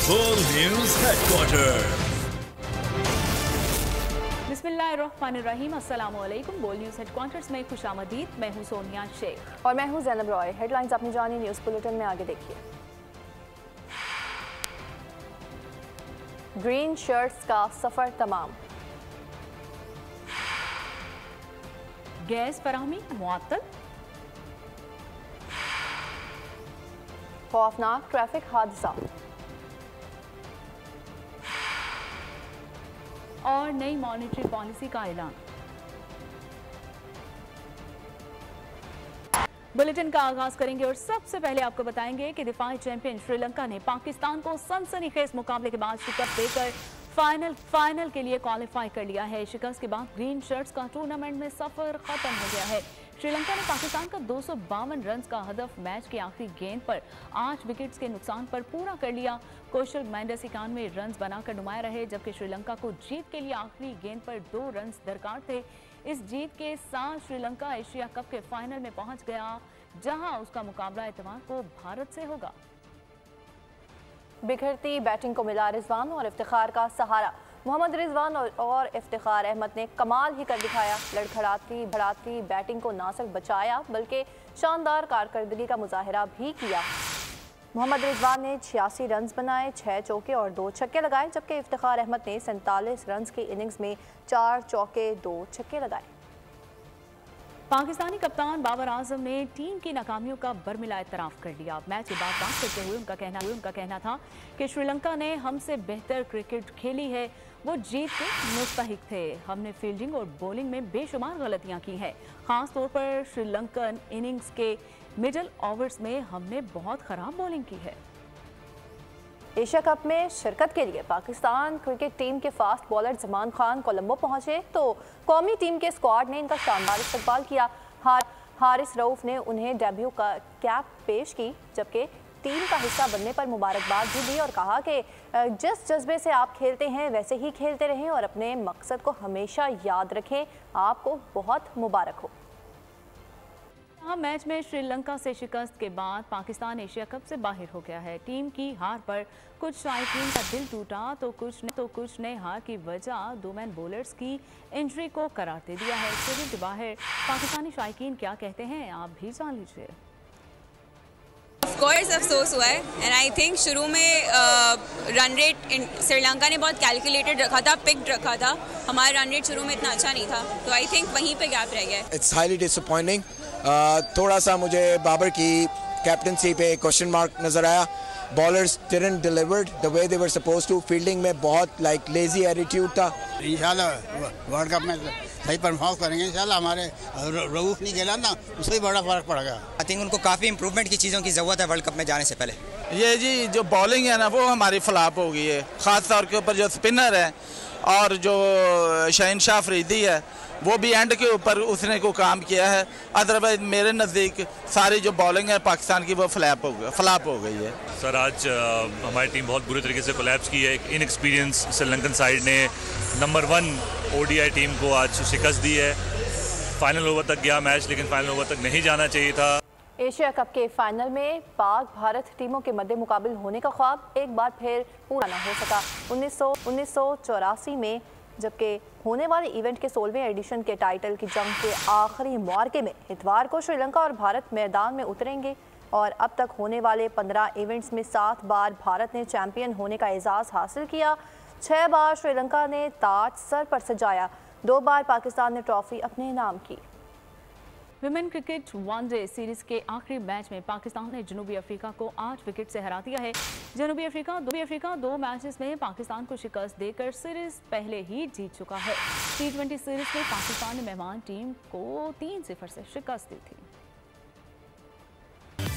बोल news headquarter. बिस्मिल्लाहिर्रहमानिर्रहीम, अस्सलाम वालेकुम। बोल न्यूज हेडक्वार्टर्स में खुशामदीद। मैं हूं सोनिया शेख और मैं हूं ज़ैनब रॉय। हेडलाइंस अपनी जानी न्यूज़ बुलेटिन में आगे देखिए। ग्रीन शर्ट्स का सफर तमाम। गैस फराहमी मुअत्तल। खौफनाक ट्रैफिक हादसा और नई मॉनेटरी पॉलिसी का ऐलान। बुलेटिन का आगाज करेंगे और सबसे पहले आपको बताएंगे कि दिफाई चैंपियन श्रीलंका ने पाकिस्तान को सनसनीखेज मुकाबले के बाद शिकस्त देकर फाइनल के लिए क्वालिफाई कर लिया है। शिकस्त के बाद ग्रीन शर्ट्स का टूर्नामेंट में सफर खत्म हो गया है। श्रीलंका ने पाकिस्तान का 252 रन का हदफ मैच की आखिरी गेंद पर 8 विकेट्स के नुकसान पर पूरा कर लिया। कौशल मेंडिस 91 रन बनाकर नुमाया रहे, जबकि श्रीलंका को जीत के लिए आखिरी गेंद पर 2 रन दरकार थे। इस जीत के साथ श्रीलंका एशिया कप के फाइनल में पहुंच गया, जहां उसका मुकाबला इतवार को भारत से होगा। बिखरती बैटिंग को मिला रिजवान और इफ्तिखार का सहारा। मोहम्मद रिजवान और इफ्तिखार अहमद ने कमाल ही कर दिखाया। लड़खड़ाती भड़ाती बैटिंग को ना सिर्फ बचाया बल्कि शानदार कारकर्दगी का मुजाहरा भी किया। मोहम्मद रिजवान ने 86 रन बनाए, 6 चौके और 2 छक्के लगाए, जबकि इफ्तिखार अहमद ने 47 रन की इनिंग्स में 4 चौके 2 छक्के लगाए। पाकिस्तानी कप्तान बाबर आजम ने टीम की नाकामियों का बरमिला एतराफ़ कर लिया। मैच के बाद बात करते हुए उनका कहना था कि श्रीलंका ने हमसे बेहतर क्रिकेट खेली है, वो जीत के मुस्तहिक थे। हमने फील्डिंग और बॉलिंग में बेशुमार गलतियां की हैं। खास तौर पर श्रीलंकन इनिंग्स के मिडल ओवर्स में हमने बहुत ख़राब बॉलिंग की है। एशिया कप में शिरकत के लिए पाकिस्तान क्रिकेट टीम के फास्ट बॉलर जमान खान कोलंबो पहुंचे तो कौमी टीम के स्क्वाड ने इनका शानदार इस्तकबाल किया। हारिस रऊफ ने उन्हें डेब्यू का कैप पेश की, जबकि टीम का हिस्सा बनने पर मुबारकबाद भी दी और कहा कि जिस जज्बे से आप खेलते हैं वैसे ही खेलते रहें और अपने मकसद को हमेशा याद रखें। आपको बहुत मुबारक हो। मैच में श्रीलंका से शिकस्त के बाद पाकिस्तान एशिया कप से बाहर हो गया है। टीम की हार पर कुछ शायकीन का दिल टूटा तो कुछ ने हार की वजह 2 मैन बॉलर्स की इंजरी को करार दे दिया है। स्टेडियम के बाहर पाकिस्तानी शायकीन क्या कहते हैं, आप भी जान लीजिए। ऑफ कोर्स अफसोस हुआ है एंड आई थिंक शुरू में रन रेट श्रीलंका ने बहुत कैलकुलेटेड रखा था, पिक्ड रखा था। हमारा रन रेट शुरू में इतना अच्छा नहीं था, तो आई थिंक वहीं पे गैप रह गया। It's highly disappointing. थोड़ा सा मुझे बाबर की कैप्टनसी पे क्वेश्चन मार्क नजर आया। Bowlers didn't delivered the way they were supposed to. Fielding में बहुत लेजी एटीट्यूड था। इंशाल्लाह वर्ल्ड कप में सही परफॉर्म करेंगे इंशाल्लाह। हमारे रऊफ नहीं खेला ना, उससे बड़ा फर्क पड़ गया। आई थिंक उनको काफ़ी इंप्रूवमेंट की चीज़ों की ज़रूरत है वर्ल्ड कप में जाने से पहले। ये जी जो बॉलिंग है ना वो हमारी फ्लॉप हो गई है, ख़ास तौर के ऊपर जो स्पिनर है और जो शहनशाह अफरीदी है वो भी एंड के ऊपर उसने को काम किया है। अदरवाइज मेरे नज़दीक सारी जो बॉलिंग है पाकिस्तान की वो फ्लॉप हो गई है। सर आज हमारी टीम बहुत बुरी तरीके से कोलैप्स की है। एक इनएक्सपीरियंस श्रीलंकन साइड ने नंबर 1 ओडीआई टीम को आज शिकस्त दी है। फाइनल ओवर तक गया मैच, लेकिन फाइनल ओवर तक नहीं जाना चाहिए था। एशिया कप के फाइनल में पाक भारत टीमों के मद्दे मुकाबले होने का ख्वाब एक बार फिर पूरा न हो सका। 1984 में जबकि होने वाले इवेंट के 16वें एडिशन के टाइटल की जंग के आखिरी मुआरके में इतवार को श्रीलंका और भारत मैदान में उतरेंगे और अब तक होने वाले 15 इवेंट्स में 7 बार भारत ने चैंपियन होने का एजाज़ हासिल किया। 6 बार श्रीलंका ने ताज सर पर सजाया, 2 बार पाकिस्तान ने ट्रॉफी अपने नाम की। विमेन क्रिकेट वनडे सीरीज के आखिरी मैच में पाकिस्तान ने जनूबी अफ्रीका को 8 विकेट से हरा दिया है। जनूबी अफ्रीका 2 मैचेस में पाकिस्तान को शिकस्त देकर सीरीज पहले ही जीत चुका है। T20 सीरीज में पाकिस्तान ने मेहमान टीम को 3-0 से शिकस्त दी थी।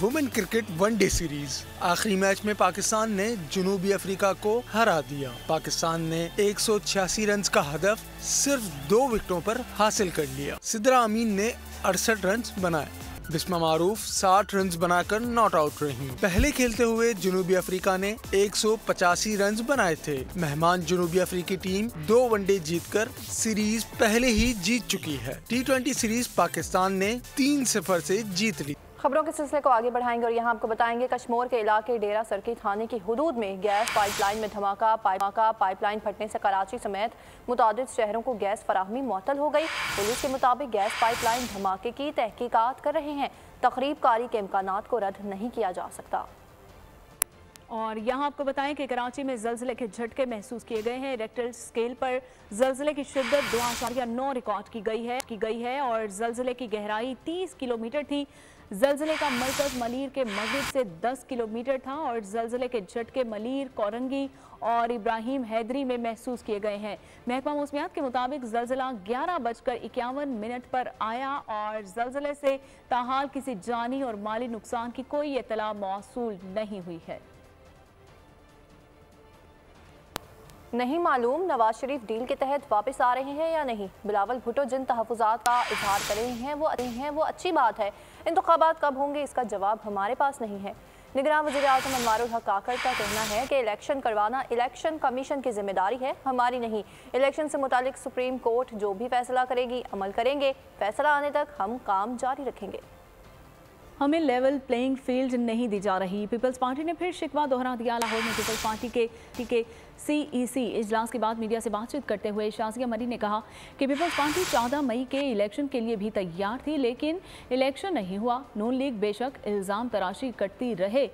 वुमेन क्रिकेट वनडे सीरीज आखिरी मैच में पाकिस्तान ने जनूबी अफ्रीका को हरा दिया। पाकिस्तान ने 186 रन का हदफ सिर्फ 2 विकेटों पर हासिल कर लिया। सिद्रा अमीन ने 68 रन बनाए। बिस्मा मारूफ 60 रन बनाकर नॉट आउट रही। पहले खेलते हुए जनूबी अफ्रीका ने 185 रन बनाए थे। मेहमान जनूबी अफ्रीकी टीम 2 वनडे जीतकर सीरीज पहले ही जीत चुकी है। T20 सीरीज पाकिस्तान ने 3-0 से जीत ली। खबरों के सिलसिले को आगे बढ़ाएंगे और यहाँ आपको बताएंगे कश्मीर के इलाके डेरा सरकी थाने की हुदूद में गैस पाइपलाइन में धमाका। पाइपलाइन फटने से कराची समेत मुतादिद शहरों को गैस फराहमी मुअत्तल हो गई। पुलिस के मुताबिक गैस पाइपलाइन धमाके की तहकीकात कर रहे हैं। तकरीब कारी के इम्कानात को रद्द नहीं किया जा सकता। और यहाँ आपको बताएं कि कराची में जल्जले के झटके महसूस किए गए हैं। रेक्टर स्केल पर जल्जले की शिद्दत 2.9 रिकॉर्ड की गई है और जल्जले की गहराई 30 किलोमीटर थी। जल्जले का मरकज मलीर के मगरिब से 10 किलोमीटर था और जल्जले के झटके मलीर, कोरंगी और इब्राहिम हैदरी में महसूस किए गए हैं। महकमा मौसमियात के मुताबिक जल्जला 11:51 पर आया और जल्जले से ताहाल किसी जानी और माली नुकसान की कोई इत्तला मौसूल नहीं हुई है। नहीं मालूम नवाज शरीफ डील के तहत वापस आ रहे हैं या नहीं। बिलावल भुट्टो जिन तहफ़्फ़ुज़ात का इजहार कर रहे हैं वो अच्छी बात है। इंतख़ाबात कब होंगे इसका जवाब हमारे पास नहीं है। निगरान वज़ीर आज़म अनवारुल हक काकड़ का कहना है कि इलेक्शन करवाना इलेक्शन कमीशन की जिम्मेदारी है, हमारी नहीं। इलेक्शन से मुतालिक सुप्रीम कोर्ट जो भी फैसला करेगी अमल करेंगे। फैसला आने तक हम काम जारी रखेंगे। हमें लेवल प्लेइंग फील्ड नहीं दी जा रही। पीपल्स पार्टी ने फिर शिकवा दोहरा दिया। लाहौर में पीपल्स पार्टी के CEC इजलास के बाद मीडिया से बातचीत करते हुए शाजिया मरी ने कहा कि पीपल्स पार्टी 14 मई के इलेक्शन के लिए भी तैयार थी, लेकिन इलेक्शन नहीं हुआ। नून लीग बेशक इल्ज़ाम तराशी करती रहे,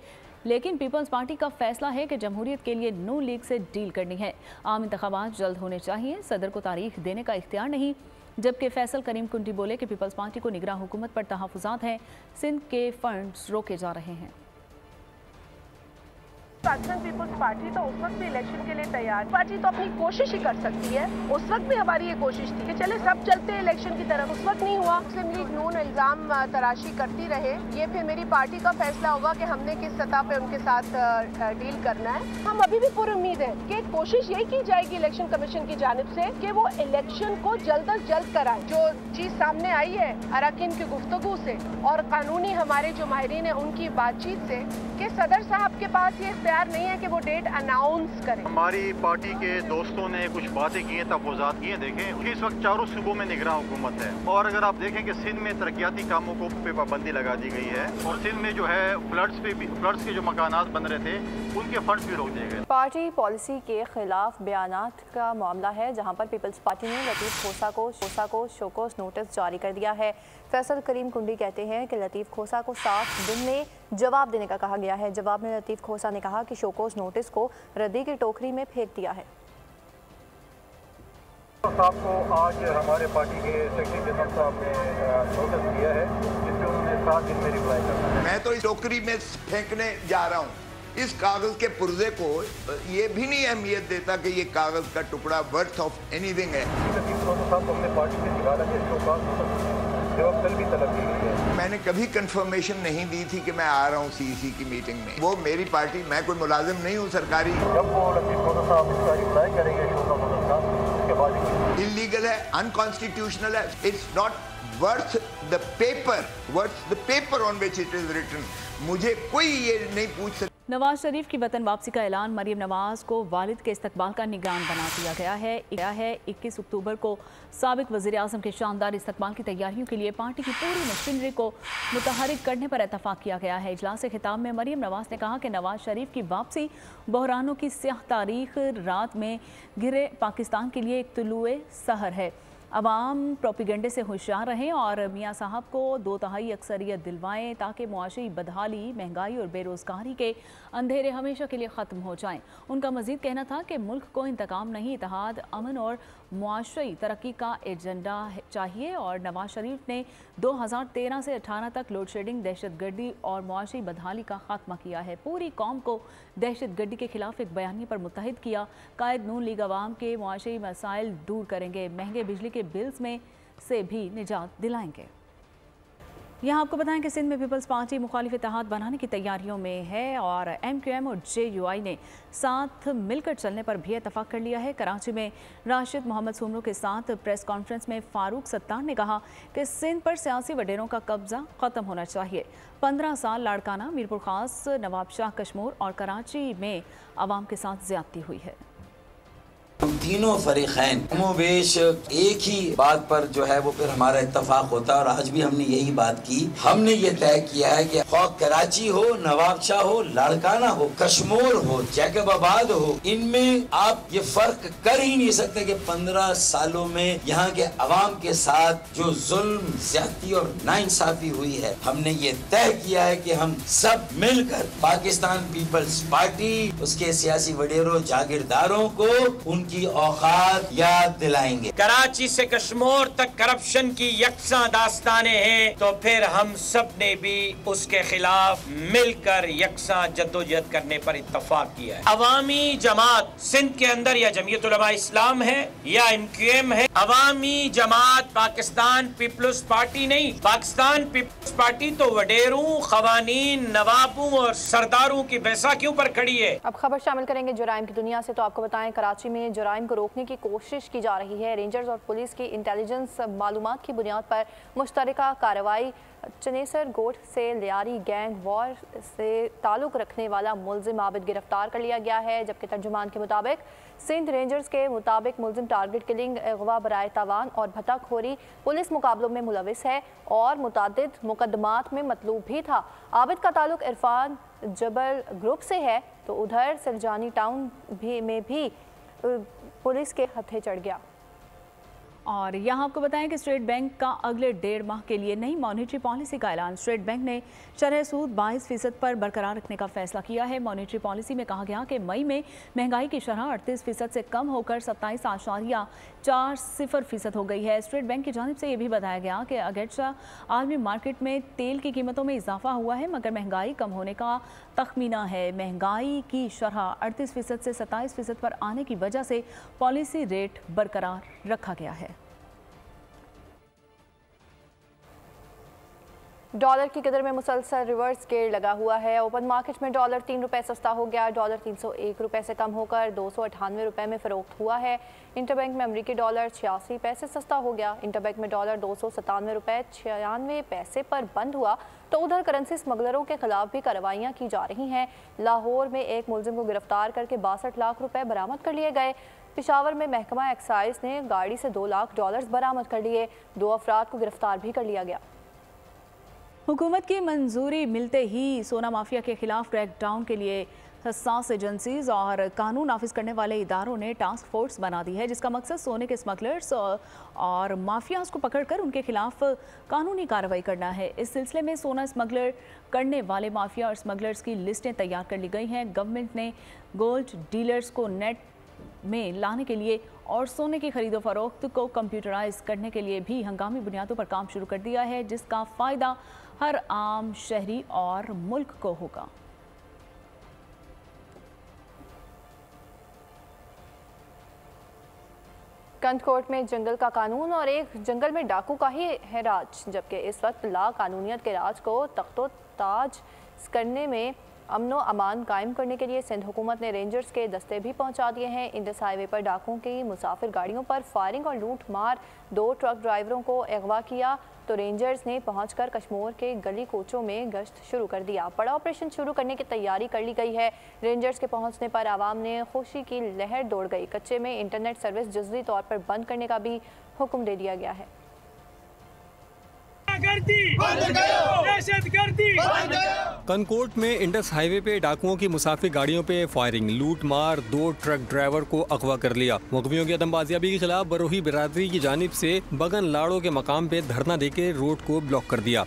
लेकिन पीपल्स पार्टी का फैसला है कि जमहूरियत के लिए नून लीग से डील करनी है। आम इंतखाबात जल्द होने चाहिए, सदर को तारीख देने का इख्तियार नहीं। जबकि फैसल करीम कुंटी बोले कि पीपल्स पार्टी को निगरान हुकूमत पर तहफ़्फ़ुज़ात हैं, सिंध के फंड्स रोके जा रहे हैं। पाकिस्तान पीपल्स पार्टी तो उस वक्त भी इलेक्शन के लिए तैयार, पार्टी तो अपनी कोशिश ही कर सकती है। उस वक्त भी हमारी ये कोशिश थी कि चले सब चलते हैं इलेक्शन की तरफ, उस वक्त नहीं हुआ। मुस्लिम लीग नून इल्जाम तराशी करती रहे, ये फिर मेरी पार्टी का फैसला होगा कि हमने किस सतह पे उनके साथ डील करना है। हम अभी भी पूरी उम्मीद है कि कोशिश यही की जाएगी इलेक्शन कमीशन की जानिब से कि वो इलेक्शन को जल्द अज जल्द कराए। जो चीज सामने आई है अरकान की गुफ्तगू से और कानूनी हमारे जो माहिरीन है उनकी बातचीत से कि सदर साहब के पास ये तैयार नहीं है कि वो डेट अनाउंस करें। हमारी पार्टी के दोस्तों ने कुछ बातें की हैं, तहफ़्फ़ुज़ात किए। देखें इस वक्त चारों सूबों में निगरान हुकूमत है और अगर आप देखें कि सिंध में तरक्याती कामों को पे पाबंदी लगा दी गई है और सिंध में जो है फ्लड्स के जो मकानात बन रहे थे उनके फंड्स भी रोक दिए गए। पार्टी पॉलिसी के खिलाफ बयानात का मामला है, जहां पर पीपल्स पार्टी ने लतीफ़ खोसा को शोकोस नोटिस जारी कर दिया है। फैसल करीम कुंडी कहते हैं कि लतीफ़ खोसा को 7 दिन में जवाब देने का कहा गया है। जवाब में लतीफ़ खोसा ने कहा कि शोकोस नोटिस को रद्दी की टोकरी में फेंक दिया है। साहब को आज हमारे पार्टी के सेक्रेटरी जनरल साहब ने नोटिस दिया है जिसमें उन्होंने 7 दिन में रिप्लाई करना है। मैं तो इस टोकरी में फेंकने जा रहा हूँ। इस कागज के पुर्जे को ये भी नहीं अहमियत देता कि ये कागज का टुकड़ा वर्थ ऑफ एनीथिंग है। अपने पार्टी से निकाला कल भी तलब की गई है। मैंने कभी कंफर्मेशन नहीं दी थी कि मैं आ रहा हूँ CEC की मीटिंग में। वो मेरी पार्टी, मैं कोई मुलाजिम नहीं हूँ सरकारी। जब वो लतीफ़ खोसा साहब इसका रिप्लाई करेंगे उसके बाद इलीगल है, अनकॉन्स्टिट्यूशनल है। It's not worth the paper on which it is written. मुझे कोई ये नहीं पूछ सकता। नवाज शरीफ की वतन वापसी का ऐलान। मरियम नवाज को वालिद के इस्तकबाल का निगरान बना दिया गया है। 21 अक्टूबर को साबिक वज़ीर आज़म के शानदार इस्तकबाल की तैयारियों के लिए पार्टी की पूरी मशीनरी को मुतहरिक करने पर इतफाक़ किया गया है। इजलास से खिताब में मरियम नवाज ने कहा कि नवाज शरीफ की वापसी बहरानों की स्याह तारीख रात में घिरे पाकिस्तान के लिए एक तुलुए सहर है। अवाम प्रोपिगेंडे से होशियार रहें और मियाँ साहब को 2/3 अक्सरियत दिलवाएं ताकि मुआशी बदहाली, महंगाई और बेरोज़गारी के अंधेरे हमेशा के लिए ख़त्म हो जाएं। उनका मज़ीद कहना था कि मुल्क को इंतकाम नहीं, इत्तेहाद, अमन और मुआशी तरक्की का एजेंडा चाहिए। और नवाज शरीफ ने 2013 से 18 तक लोड शेडिंग, दहशतगर्दी और मुआशी बदहाली का खात्मा किया है। पूरी कौम को दहशतगर्दी के खिलाफ एक बयानी पर मुत्तहिद किया। कायद नून लीग अवाम के मुआशी मसाइल दूर करेंगे, महंगे बिजली के बिल्स में से भी निजात दिलाएंगे। यहाँ आपको बताएं कि सिंध में पीपल्स पार्टी मुखालिफ इत्तेहाद बनाने की तैयारियों में है और MQM और JUI ने साथ मिलकर चलने पर भी इत्तफाक कर लिया है। कराची में राशिद मोहम्मद सुमरो के साथ प्रेस कॉन्फ्रेंस में फारूक सत्तार ने कहा कि सिंध पर सियासी वडेरों का कब्जा ख़त्म होना चाहिए। 15 साल लाड़काना, मीरपुर खास, नवाब शाह कश्मीर और कराची में आवाम के साथ ज्यादती हुई है। तीनों फरीकैन कमोबेश एक ही बात पर जो है वो फिर हमारा इत्तफाक होता है और आज भी हमने यही बात की। हमने ये तय किया है कि कराची हो, नवाबशाह हो, लाड़काना हो, कश्मीर हो, जैकबाबाद हो, इनमें आप ये फर्क कर ही नहीं सकते कि 15 सालों में यहाँ के अवाम के साथ जो जुल्म, ज्यादती और नाइंसाफी हुई है, हमने ये तय किया है कि हम सब मिलकर पाकिस्तान पीपल्स पार्टी, उसके सियासी वडेरों, जागीरदारों को उनकी औकात याद दिलाएंगे। कराची से कश्मीर तक करप्शन की यकसा दास्तानें हैं, तो फिर हम सब ने भी उसके खिलाफ मिलकर यकसा जद्दोजहद करने पर इत्तफाक किया है। अवामी जमात सिंध के अंदर या जमीयत उलमा इस्लाम है या MQM है, अवामी जमात पाकिस्तान पीपल्स पार्टी नहीं, पाकिस्तान पीपल्स पार्टी तो वडेरों, खवानीन, नवाबों और सरदारों की बैसाखियों पर खड़ी है। अब खबर शामिल करेंगे जुराइम की दुनिया से। तो आपको बताएं, कराची में जुराइम को रोकने की कोशिश की जा रही है। रेंजर्स और पुलिस की इंटेलिजेंस मालूमात की बुनियाद पर मुश्तरका कार्रवाई चनेसर गोट से लियारी गैंग वॉर से ताल्लुक़ रखने वाला मुलजिम आबिद गिरफ्तार कर लिया गया है, जबकि तर्जुमान के मुताबिक सिंध रेंजर्स के मुताबिक मुलजिम टारगेट किलिंग, अगवा बराए तावान और भत्ताखोरी पुलिस मुकाबलों में मुलविस है और मुतादिद मुकदमात में मतलूब भी था। आबिद का ताल्लुक इरफान जबल ग्रुप से है, तो उधर सिरजानी टाउन में भी पुलिस के हथे चढ़ गया। और यहाँ आपको बताएं कि स्टेट बैंक का अगले 1.5 माह के लिए नई मॉनेटरी पॉलिसी का ऐलान। स्टेट बैंक ने शरह सूद 22% पर बरकरार रखने का फैसला किया है। मॉनेटरी पॉलिसी में कहा गया कि मई में महंगाई की शरह 38% से कम होकर 27.40% हो गई है। स्टेट बैंक की जानिब से ये भी बताया गया कि अगरचे आलमी मार्केट में तेल की कीमतों में इजाफा हुआ है, मगर महंगाई कम होने का तखमीना है। महंगाई की शरह 38% से 27% पर आने की वजह से पॉलिसी रेट बरकरार रखा गया है। डॉलर की कदर में मुसलसल रिवर्स गेयर लगा हुआ है। ओपन मार्केट में डॉलर 3 रुपये सस्ता हो गया। डॉलर 301 रुपये से कम होकर 298 रुपये में फ़रोख्त हुआ है। इंटरबैंक में अमरीकी डॉलर 86 पैसे सस्ता हो गया। इंटरबैंक में डॉलर 297 रुपये 96 पैसे पर बंद हुआ। तो उधर करेंसी स्मगलरों के खिलाफ भी कार्रवाइयाँ की जा रही हैं। लाहौर में एक मुलजिम को गिरफ्तार करके 62 लाख रुपये बरामद कर लिए गए। पेशावर में महकमा एक्साइज ने गाड़ी से 2 लाख डॉलर बरामद कर लिए। 2 अफराद को गिरफ्तार भी कर लिया गया। हुकूमत की मंजूरी मिलते ही सोना माफिया के खिलाफ क्रैकडाउन के लिए हसास एजेंसीज और कानून नाफिज करने वाले इदारों ने टास्क फोर्स बना दी है, जिसका मकसद सोने के स्मगलर्स और माफियाज को पकड़कर उनके खिलाफ कानूनी कार्रवाई करना है। इस सिलसिले में सोना स्मगलर करने वाले माफिया और स्मगलर्स की लिस्टें तैयार कर ली गई हैं। गवर्नमेंट ने गोल्ड डीलर्स को नेट में लाने के लिए और सोने की खरीदो फरोख्त को कंप्यूटराइज करने के लिए भी हंगामी बुनियादों पर काम शुरू कर दिया है, जिसका फ़ायदा हर आम शहरी और मुल्क को होगा। कंदकोट में जंगल का कानून और एक जंगल में डाकू का ही है राज, जबकि इस वक्त ला कानूनियत के राज को तख्तो ताज करने में अमनो अमान कायम करने के लिए सिंध हुकूमत ने रेंजर्स के दस्ते भी पहुंचा दिए हैं। इंडस हाईवे पर डाकुओं की मुसाफिर गाड़ियों पर फायरिंग और लूट मार 2 ट्रक ड्राइवरों को अगवा किया, तो रेंजर्स ने पहुंचकर कश्मीर के गली कोचों में गश्त शुरू कर दिया। बड़ा ऑपरेशन शुरू करने की तैयारी कर ली गई है। रेंजर्स के पहुंचने पर आवाम ने खुशी की लहर दौड़ गई। कच्चे में इंटरनेट सर्विस जुज़वी तौर पर बंद करने का भी हुक्म दे दिया गया है। कनकोट में इंडस हाईवे पे डाकुओं की मुसाफिर गाड़ियों पे फायरिंग, लूट मार, 2 ट्रक ड्राइवर को अगवा कर लिया। मुगवियों की अदमबाजियाबी के खिलाफ बरोही बिरादरी की जानिब से बगन लाड़ो के मकाम पे धरना देके रोड को ब्लॉक कर दिया।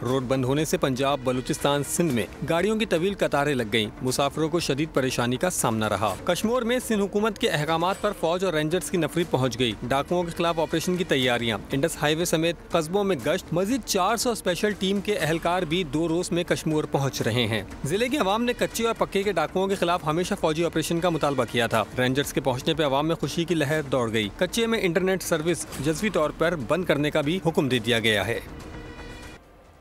रोड बंद होने से पंजाब, बलूचिस्तान, सिंध में गाड़ियों की तवील कतारें लग गईं। मुसाफिरों को शदीद परेशानी का सामना रहा। कश्मीर में सिंध हुकूमत के अहकामात पर फौज और रेंजर्स की नफरी पहुंच गई। डाकुओं के खिलाफ ऑपरेशन की तैयारियां, इंडस हाईवे समेत कस्बों में गश्त, मजीद 400 स्पेशल टीम के एहलकार भी 2 रोज में कश्मीर पहुँच रहे हैं। जिले के अवाम ने कच्चे और पक्के के डाकुओं के खिलाफ हमेशा फौजी ऑपरेशन का मुतालबा किया था। रेंजर्स के पहुँचने पर अवाम में खुशी की लहर दौड़ गयी। कच्चे में इंटरनेट सर्विस जुज़वी तौर पर बंद करने का भी हुक्म दे दिया गया है।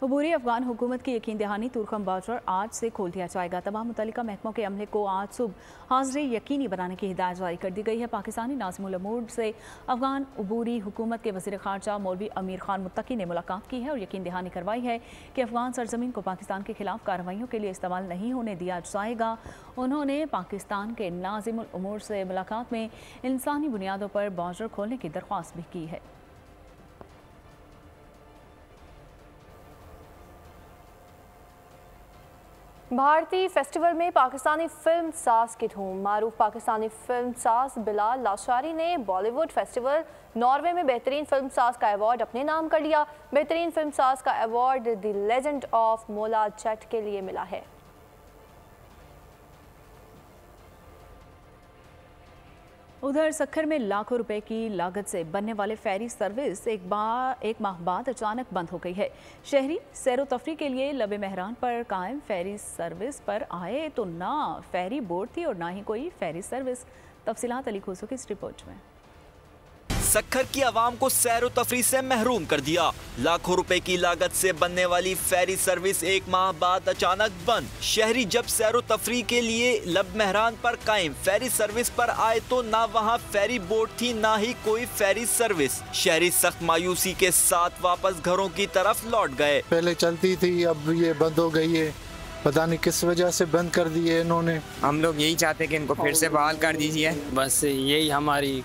अबूरी अफगान हुकूमत की यकीन दहानी तुरखम बॉर्डर आज से खोल दिया जाएगा। तमाम मुतल्लिका महकमों के अमले को आज सुबह हाजिरी यकीनी बनाने की हिदायत जारी कर दी गई है। पाकिस्तानी नाज़िमुल उमूर से अफगान अबूरी हुकूमत के वज़ीर ख़ारजा मौलवी अमीर खान मुत्तकी ने मुलाकात की है और यकीन दहानी करवाई है कि अफगान सरजमीन को पाकिस्तान के खिलाफ कार्रवाइयों के लिए इस्तेमाल नहीं होने दिया जाएगा। उन्होंने पाकिस्तान के नाज़िमुल उमूर से मुलाकात में इंसानी बुनियादों पर बॉर्डर खोलने की दरख्वास्त भी की है। भारतीय फेस्टिवल में पाकिस्तानी फिल्म साज की धूम। मारूफ पाकिस्तानी फिल्म साज बिलाल लाशारी ने बॉलीवुड फेस्टिवल नॉर्वे में बेहतरीन फिल्म साज का अवार्ड अपने नाम कर लिया। बेहतरीन फिल्म साज का अवार्ड द लेजेंड ऑफ मोला जट के लिए मिला है। उधर सक्खर में लाखों रुपए की लागत से बनने वाले फेरी सर्विस एक माह बाद अचानक बंद हो गई है। शहरी सैरो तफरी के लिए लबे मेहरान पर कायम फेरी सर्विस पर आए तो ना फेरी बोर्ड थी और ना ही कोई फेरी सर्विस। तफसीलात अली खोसो की इस रिपोर्ट में। सक्खर की आवाम को सैरो तफरी से महरूम कर दिया। लाखों रुपए की लागत से बनने वाली फेरी सर्विस एक माह बाद अचानक बंद। शहरी जब सैरो तफरी के लिए लब मेहरान पर कायम फेरी सर्विस पर आए तो ना वहां फेरी बोट थी ना ही कोई फेरी सर्विस। शहरी सख्त मायूसी के साथ वापस घरों की तरफ लौट गए। पहले चलती थी, अब ये बंद हो गई है। पता नहीं किस वजह से बंद कर दी है इन्होंने। हम लोग यही चाहते हैं कि इनको फिर से बहाल कर दीजिए। बस यही हमारी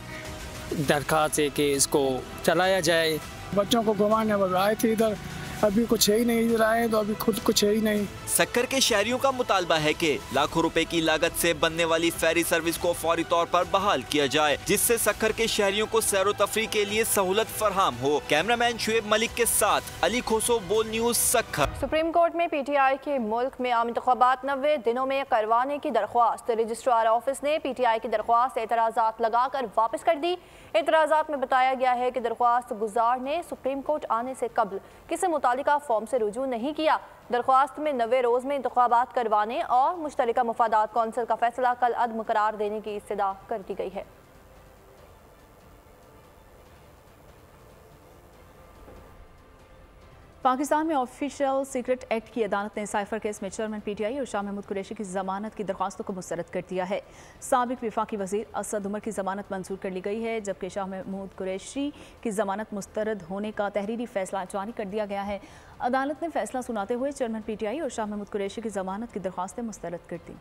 दरख्वास्त है कि इसको चलाया जाए। बच्चों को घुमाने आए थे इधर, अभी कुछ है ही नहीं, इधर आए तो अभी खुद कुछ है ही नहीं। सक्खर के शहरियों का मुतालबा है कि लाखों रुपए की लागत से बनने वाली फेरी सर्विस को फौरी तौर पर बहाल किया जाए, जिससे सक्खर के शहरियों को सैरो तफरी के लिए सहूलत फराहम हो। कैमरामैन शुएब मलिक के साथ अली खोसो, बोल न्यूज, सक्खर। सुप्रीम कोर्ट में PTI के मुल्क में आम इंतखाबात 90 दिनों में करवाने की दरख्वास्त। रजिस्ट्रार ऑफिस ने PTI की दरख्वास्त एतराज़ात लगाकर वापस कर दी। एतराज़ात में बताया गया है कि दरख्वास्त गुजार ने सुप्रीम कोर्ट आने से कबल किसी मुतालिका फॉर्म से रुजू नहीं किया। दरख्वास्त में 90 रोज़ में इंतखाबात करवाने और मुश्तरका मुफादात कौंसिल का फैसला कल अदम करार देने की इस्तदा कर दी गई है। पाकिस्तान में ऑफिशियल सीक्रेट एक्ट की अदालत ने साइफर केस में चेयरमैन PTI और शाह महमूद कुरैशी की जमानत की दरख्वास्तों को मुस्तरद कर दिया है। साबिक वफाकी वजीर असद उमर की जमानत मंजूर कर ली गई है, जबकि शाह महमूद कुरैशी की जमानत मुस्तरद होने का तहरीरी फैसला जारी कर दिया गया है। अदालत ने फैसला सुनाते हुए चेयरमैन PTI और शाह महमूद कुरैशी की जमानत की दरख्वास्तें मुस्तरद कर दी।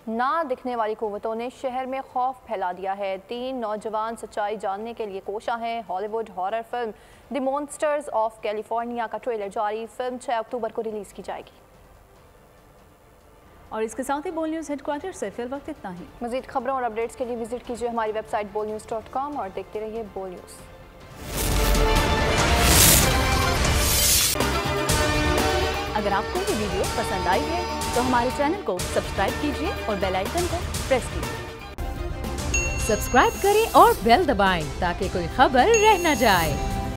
ना दिखने वाली कुव्वतों ने शहर में खौफ फैला दिया है। 3 नौजवान सच्चाई जानने के लिए कोशा हैं। Hollywood horror film the monsters of California का ट्रेलर जारी। फिल्म 6 अक्टूबर को रिलीज की जाएगी। और इसके साथ ही बोल न्यूज़ हेडक्वार्टर से फिर वक्त इतना ही। मज़ीद खबरों और अपडेट्स के लिए विजिट कीजिए हमारी वेबसाइट bolnews.com और देखते रहिए बोल न्यूज़। अगर आपको ये वीडियो पसंद आई है तो हमारे चैनल को सब्सक्राइब कीजिए और बेल आइकन को प्रेस कीजिए। सब्सक्राइब करें और बेल दबाएं ताकि कोई खबर रह न जाए।